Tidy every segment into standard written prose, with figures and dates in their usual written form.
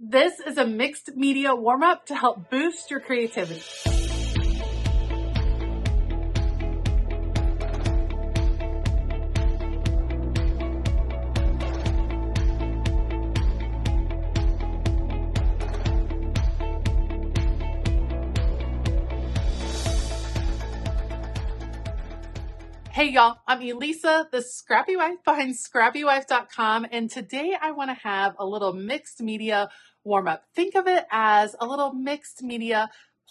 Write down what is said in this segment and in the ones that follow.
This is a mixed media warm-up to help boost your creativity. Hey y'all, I'm Elisa, the Scrappy Wife behind ScrappyWife.com, and today I want to have a little mixed media warm-up. Think of it as a little mixed media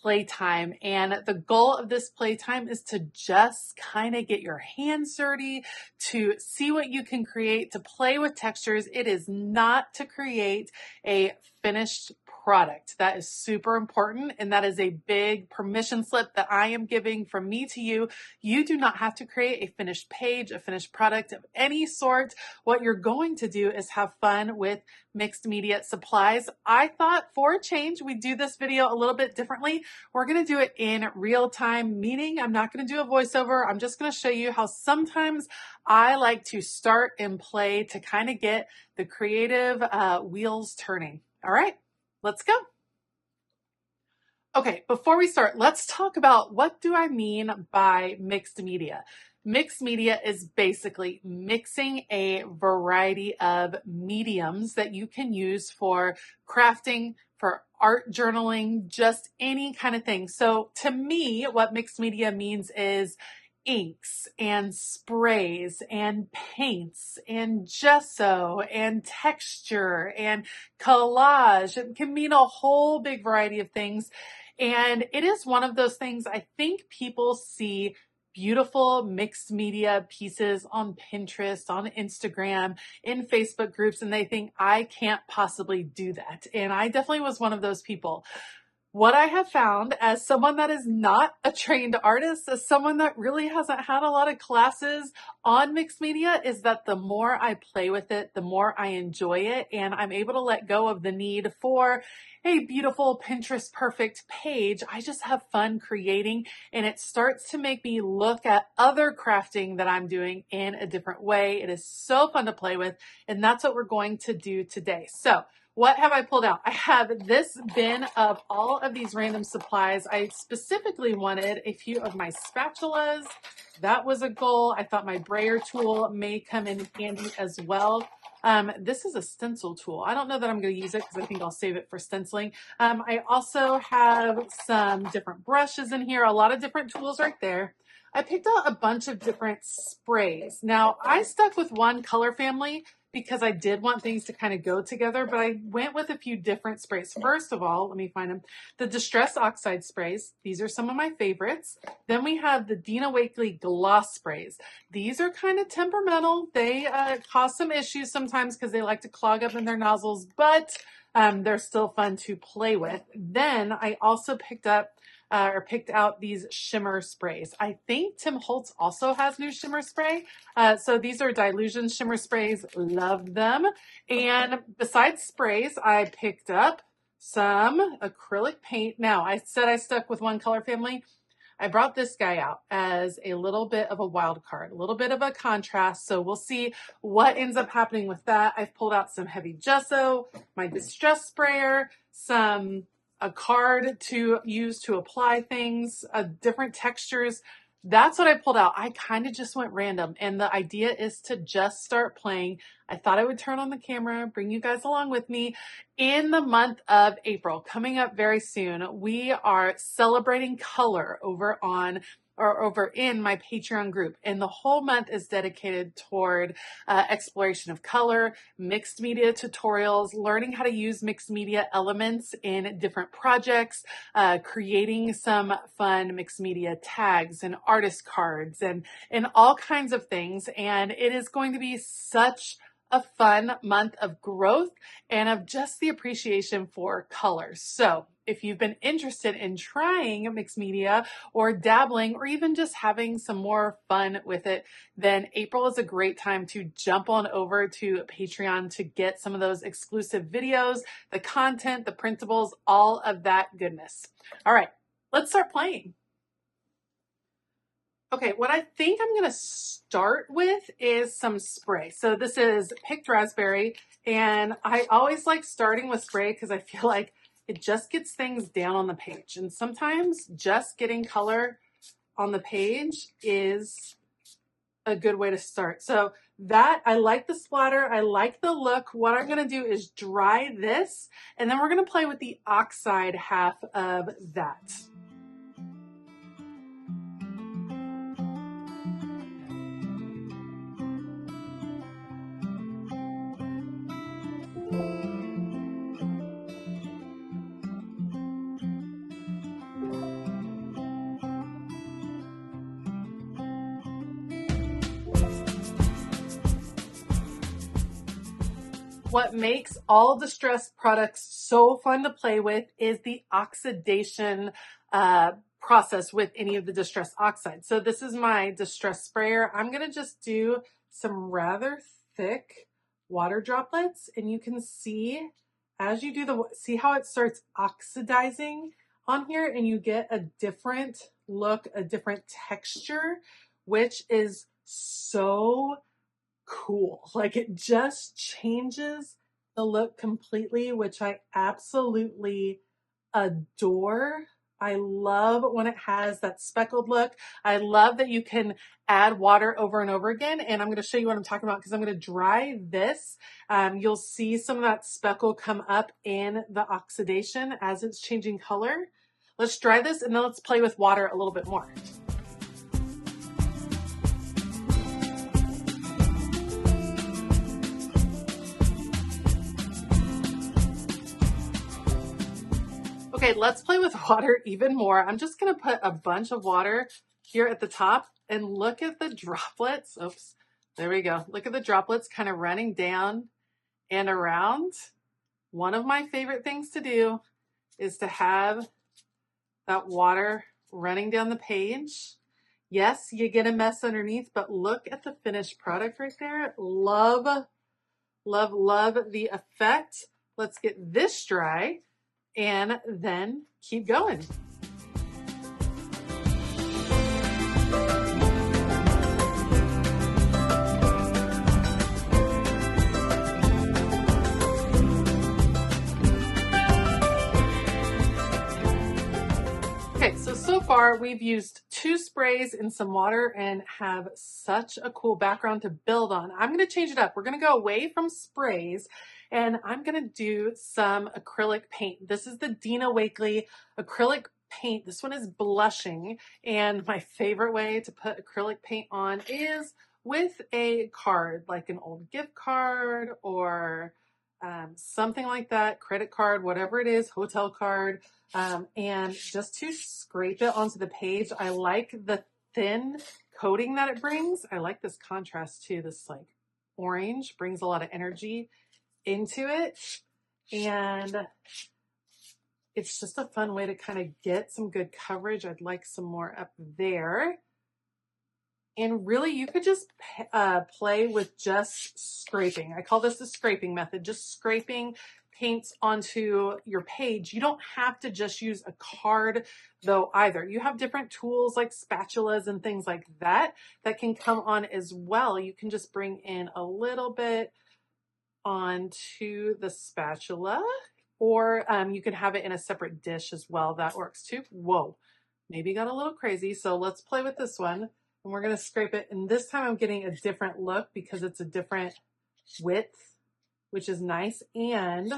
playtime, and the goal of this playtime is to just kind of get your hands dirty, to see what you can create, to play with textures. It is not to create a finished product. That is super important, and that is a big permission slip that I am giving from me to you. You do not have to create a finished page, a finished product of any sort. What you're going to do is have fun with mixed media supplies. I thought for a change, we'd do this video a little bit differently. We're going to do it in real time, meaning I'm not going to do a voiceover. I'm just going to show you how sometimes I like to start and play to kind of get the creative wheels turning. All right, let's go. Okay, before we start, let's talk about what do I mean by mixed media. Mixed media is basically mixing a variety of mediums that you can use for crafting, for art journaling, just any kind of thing. So to me, what mixed media means is inks and sprays and paints and gesso and texture and collage. It can mean a whole big variety of things. And it is one of those things I think people see beautiful mixed media pieces on Pinterest, on Instagram, in Facebook groups, and they think I can't possibly do that. And I definitely was one of those people. What I have found as someone that is not a trained artist, as someone that really hasn't had a lot of classes on mixed media, is that the more I play with it, the more I enjoy it, and I'm able to let go of the need for a beautiful Pinterest perfect page. I just have fun creating, and it starts to make me look at other crafting that I'm doing in a different way. It is so fun to play with, and that's what we're going to do today. So what have I pulled out? I have this bin of all of these random supplies. I specifically wanted a few of my spatulas. That was a goal. I thought my brayer tool may come in handy as well. This is a stencil tool. I don't know that I'm going to use it because I think I'll save it for stenciling. I also have some different brushes in here, a lot of different tools right there. I picked out a bunch of different sprays. Now, I stuck with one color family because I did want things to kind of go together, but I went with a few different sprays. First of all, let me find them. The Distress Oxide sprays. These are some of my favorites. Then we have the Dina Wakley Gloss sprays. These are kind of temperamental. They cause some issues sometimes because they like to clog up in their nozzles, but they're still fun to play with. Then I also picked out these shimmer sprays. I think Tim Holtz also has new shimmer spray. So these are Dilution shimmer sprays. Love them. And besides sprays, I picked up some acrylic paint. Now, I said I stuck with one color family. I brought this guy out as a little bit of a wild card, a little bit of a contrast. So we'll see what ends up happening with that. I've pulled out some heavy gesso, my distress sprayer, a card to use to apply things, different textures. That's what I pulled out. I kind of just went random, and the idea is to just start playing. I thought I would turn on the camera, bring you guys along with me. In the month of April, coming up very soon, we are celebrating color over in my Patreon group. And the whole month is dedicated toward exploration of color, mixed media tutorials, learning how to use mixed media elements in different projects, creating some fun mixed media tags and artist cards and all kinds of things. And it is going to be such a fun month of growth and of just the appreciation for color. So if you've been interested in trying mixed media or dabbling or even just having some more fun with it, then April is a great time to jump on over to Patreon to get some of those exclusive videos, the content, the printables, all of that goodness. All right, let's start playing. Okay, what I think I'm gonna start with is some spray. So this is picked raspberry, and I always like starting with spray because I feel like it just gets things down on the page. And sometimes just getting color on the page is a good way to start. So that, I like the splatter, I like the look. What I'm gonna do is dry this, and then we're gonna play with the oxide half of that. What makes all distress products so fun to play with is the oxidation process with any of the distress oxides. So this is my distress sprayer. I'm gonna just do some rather thick water droplets, and you can see as you do see how it starts oxidizing on here, and you get a different look, a different texture, which is so cool. Like it just changes the look completely, which I absolutely adore. I love when it has that speckled look. I love that you can add water over and over again. And I'm going to show you what I'm talking about because I'm going to dry this. You'll see some of that speckle come up in the oxidation as it's changing color. Let's dry this and then let's play with water a little bit more. Okay, let's play with water even more. I'm just gonna put a bunch of water here at the top and look at the droplets. Oops, there we go. Look at the droplets kind of running down and around. One of my favorite things to do is to have that water running down the page. Yes, you get a mess underneath, but look at the finished product right there. Love, love, love the effect. Let's get this dry and then keep going. Okay, so far we've used 2 sprays and some water and have such a cool background to build on. I'm gonna change it up. We're gonna go away from sprays and I'm gonna do some acrylic paint. This is the Dina Wakley acrylic paint. This one is blushing, and my favorite way to put acrylic paint on is with a card, like an old gift card or something like that, credit card, whatever it is, hotel card, and just to scrape it onto the page. I like the thin coating that it brings. I like this contrast too. This like orange brings a lot of energy into it, and it's just a fun way to kind of get some good coverage. I'd like some more up there. And really, you could just play with just scraping. I call this the scraping method, just scraping paints onto your page. You don't have to just use a card though either. You have different tools like spatulas and things like that that can come on as well. You can just bring in a little bit onto the spatula, or you can have it in a separate dish as well. That works too. Whoa, maybe got a little crazy. So let's play with this one. And we're going to scrape it. And this time I'm getting a different look because it's a different width, which is nice. And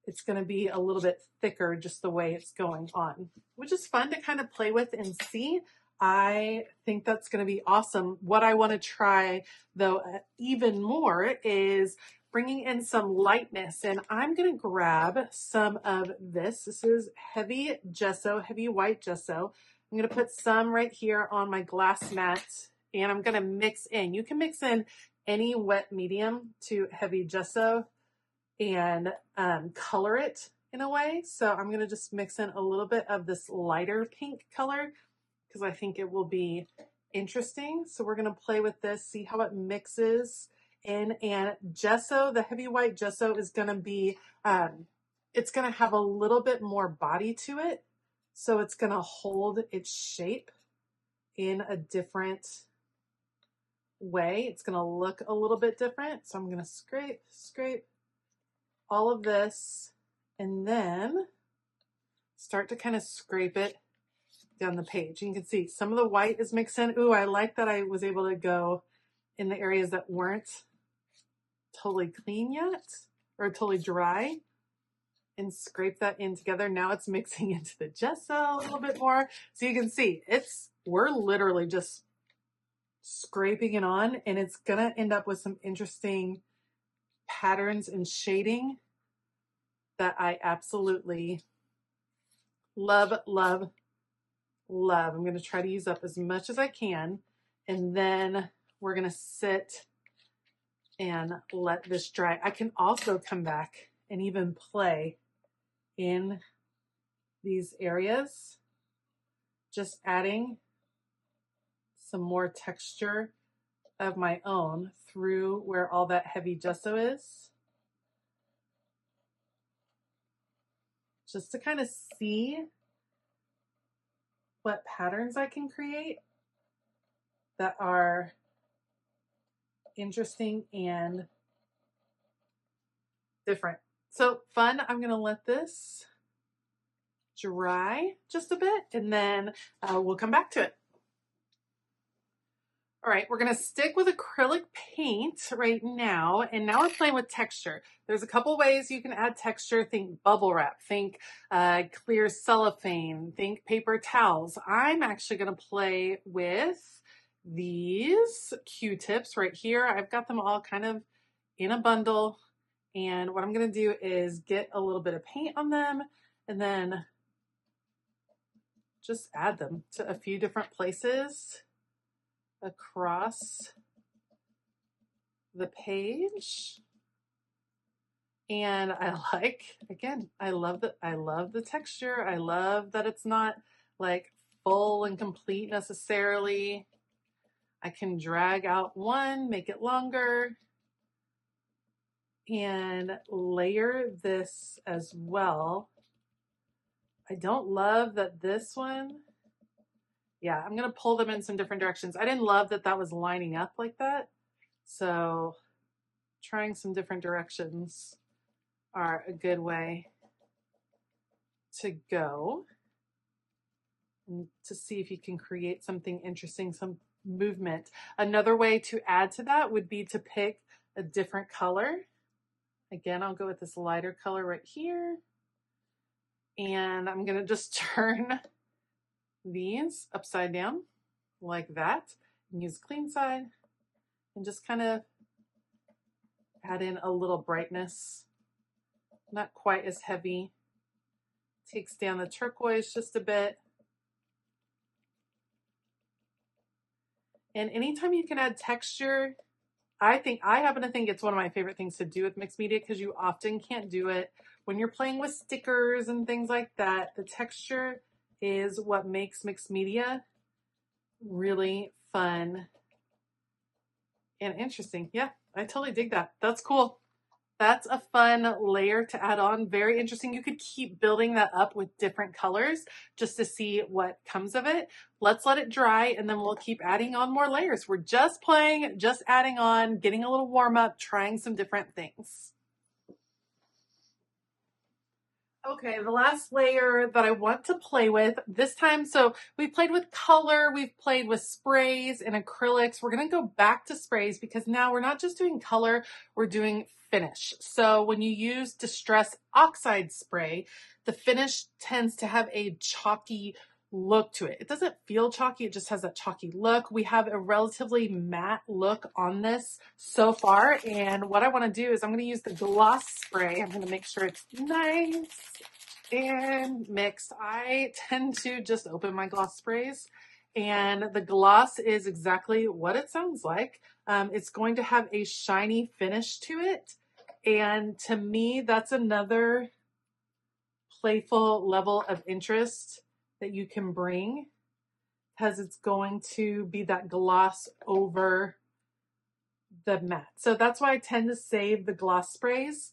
it's going to be a little bit thicker just the way it's going on, which is fun to kind of play with and see. I think that's going to be awesome. What I want to try though even more is bringing in some lightness, and I'm going to grab some of this. This is heavy gesso, heavy white gesso. I'm going to put some right here on my glass mat, and I'm going to mix in. You can mix in any wet medium to heavy gesso and color it in a way. So I'm going to just mix in a little bit of this lighter pink color because I think it will be interesting. So we're going to play with this, see how it mixes in. And gesso, the heavy white gesso is going to be, it's going to have a little bit more body to it. So it's going to hold its shape in a different way. It's going to look a little bit different. So I'm going to scrape all of this and then start to kind of scrape it down the page. You can see some of the white is mixed in. Ooh, I like that I was able to go in the areas that weren't totally clean yet or totally dry and scrape that in together. Now it's mixing into the gesso a little bit more. So you can see we're literally just scraping it on, and it's gonna end up with some interesting patterns and shading that I absolutely love, love, love. I'm gonna try to use up as much as I can, and then we're gonna sit and let this dry. I can also come back and even play in these areas, just adding some more texture of my own through where all that heavy gesso is, just to kind of see what patterns I can create that are interesting and different. So fun. I'm going to let this dry just a bit, and then we'll come back to it. All right, we're gonna stick with acrylic paint right now, and now we're playing with texture. There's a couple ways you can add texture. Think bubble wrap, think clear cellophane, think paper towels. I'm actually gonna play with these Q-tips right here. I've got them all kind of in a bundle, and what I'm gonna do is get a little bit of paint on them and then just add them to a few different places across the page. And I like, again, I love the texture. I love that it's not like full and complete necessarily. I can drag out one, make it longer, and layer this as well. I don't love that this one, yeah, I'm going to pull them in some different directions. I didn't love that that was lining up like that. So trying some different directions are a good way to go and to see if you can create something interesting, some movement. Another way to add to that would be to pick a different color. Again, I'll go with this lighter color right here. And I'm going to just turn these upside down like that and use clean side and just kind of add in a little brightness, not quite as heavy. Takes down the turquoise just a bit. And anytime you can add texture, I happen to think it's one of my favorite things to do with mixed media, because you often can't do it when you're playing with stickers and things like that. The texture is what makes mixed media really fun and interesting. Yeah, I totally dig that. That's cool. That's a fun layer to add on. Very interesting. You could keep building that up with different colors just to see what comes of it. Let's let it dry, and then we'll keep adding on more layers. We're just playing, just adding on, getting a little warm up, trying some different things. Okay, the last layer that I want to play with this time, so we've played with color, we've played with sprays and acrylics. We're going to go back to sprays because now we're not just doing color, we're doing finish. So when you use Distress Oxide spray, the finish tends to have a chalky look to it. It doesn't feel chalky, it just has that chalky look. We have a relatively matte look on this so far, and what I want to do is I'm going to use the gloss spray. I'm going to make sure it's nice and mixed. I tend to just open my gloss sprays, and the gloss is exactly what it sounds like. It's going to have a shiny finish to it, and to me that's another playful level of interest that you can bring, because it's going to be that gloss over the matte. So that's why I tend to save the gloss sprays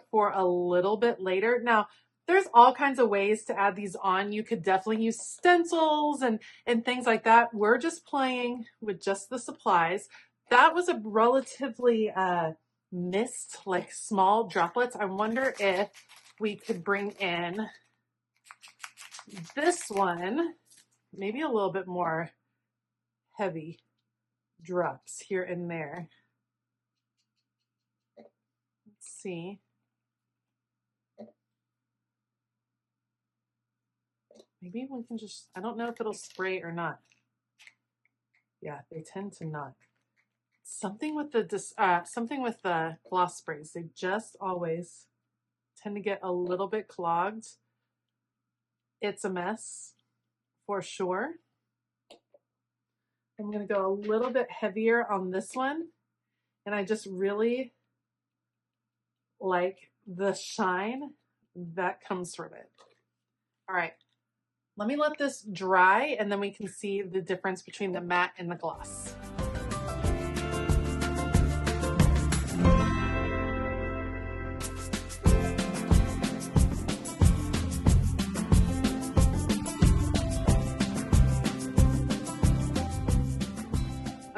for a little bit later. Now, there's all kinds of ways to add these on. You could definitely use stencils and things like that. We're just playing with just the supplies. That was a relatively mist, like small droplets. I wonder if we could bring in this one, maybe a little bit more heavy drops here and there. Let's see. Maybe we can just, I don't know if it'll spray or not. Yeah, they tend to not. Something with the gloss sprays, they just always tend to get a little bit clogged. It's a mess for sure. I'm going to go a little bit heavier on this one, and I just really like the shine that comes from it. All right, let me let this dry, and then we can see the difference between the matte and the gloss.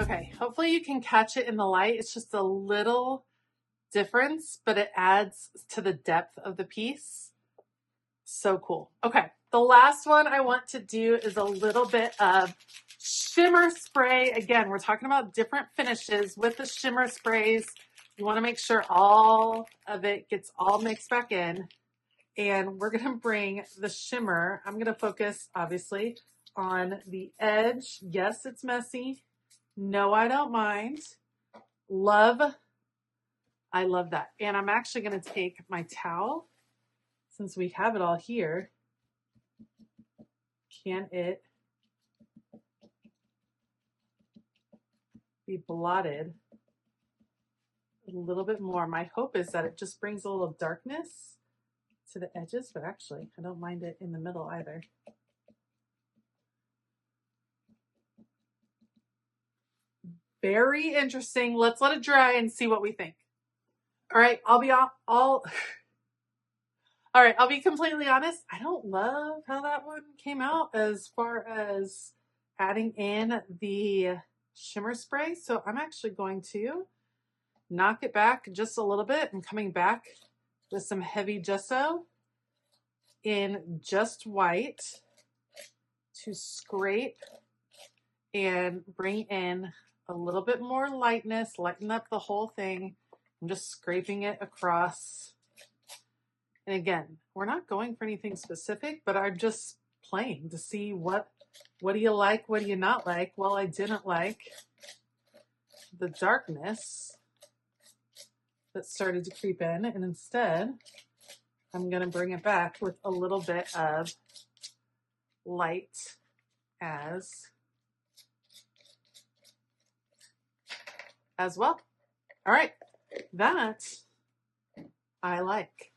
Okay, hopefully you can catch it in the light. It's just a little difference, but it adds to the depth of the piece. So cool. Okay, the last one I want to do is a little bit of shimmer spray. Again, we're talking about different finishes with the shimmer sprays. You want to make sure all of it gets all mixed back in. And we're going to bring the shimmer. I'm going to focus, obviously, on the edge. Yes, it's messy. No, I don't mind. I love that. And I'm actually going to take my towel, since we have it all here. Can it be blotted a little bit more? My hope is that it just brings a little darkness to the edges, but actually I don't mind it in the middle either. Very interesting. Let's let it dry and see what we think. All right, I'll be completely honest. I don't love how that one came out as far as adding in the shimmer spray. So I'm actually going to knock it back just a little bit. I'm coming back with some heavy gesso in just white to scrape and bring in a little bit more lightness, lighten up the whole thing. I'm just scraping it across. And again, we're not going for anything specific, but I'm just playing to see what do you like, what do you not like? Well, I didn't like the darkness that started to creep in, and instead I'm going to bring it back with a little bit of light as well. All right, that I like.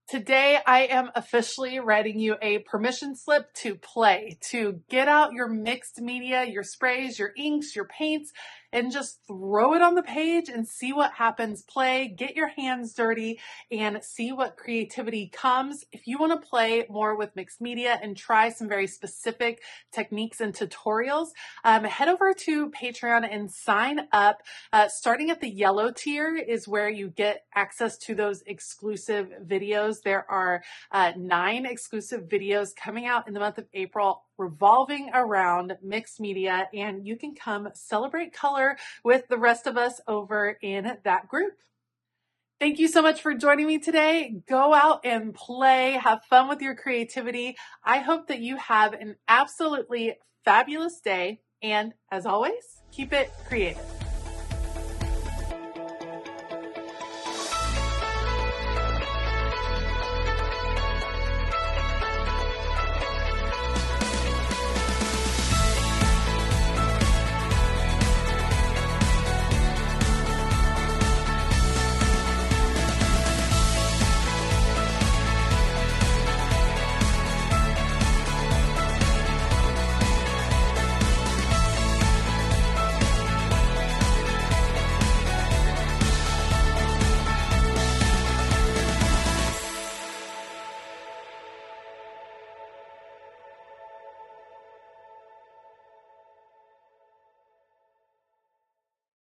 Today, I am officially writing you a permission slip to play, to get out your mixed media, your sprays, your inks, your paints, and just throw it on the page and see what happens. Play, get your hands dirty, and see what creativity comes. If you want to play more with mixed media and try some very specific techniques and tutorials, head over to Patreon and sign up. Starting at the yellow tier is where you get access to those exclusive videos. There are 9 exclusive videos coming out in the month of April revolving around mixed media, and you can come celebrate color with the rest of us over in that group. Thank you so much for joining me today. Go out and play, have fun with your creativity. I hope that you have an absolutely fabulous day, and as always, keep it creative.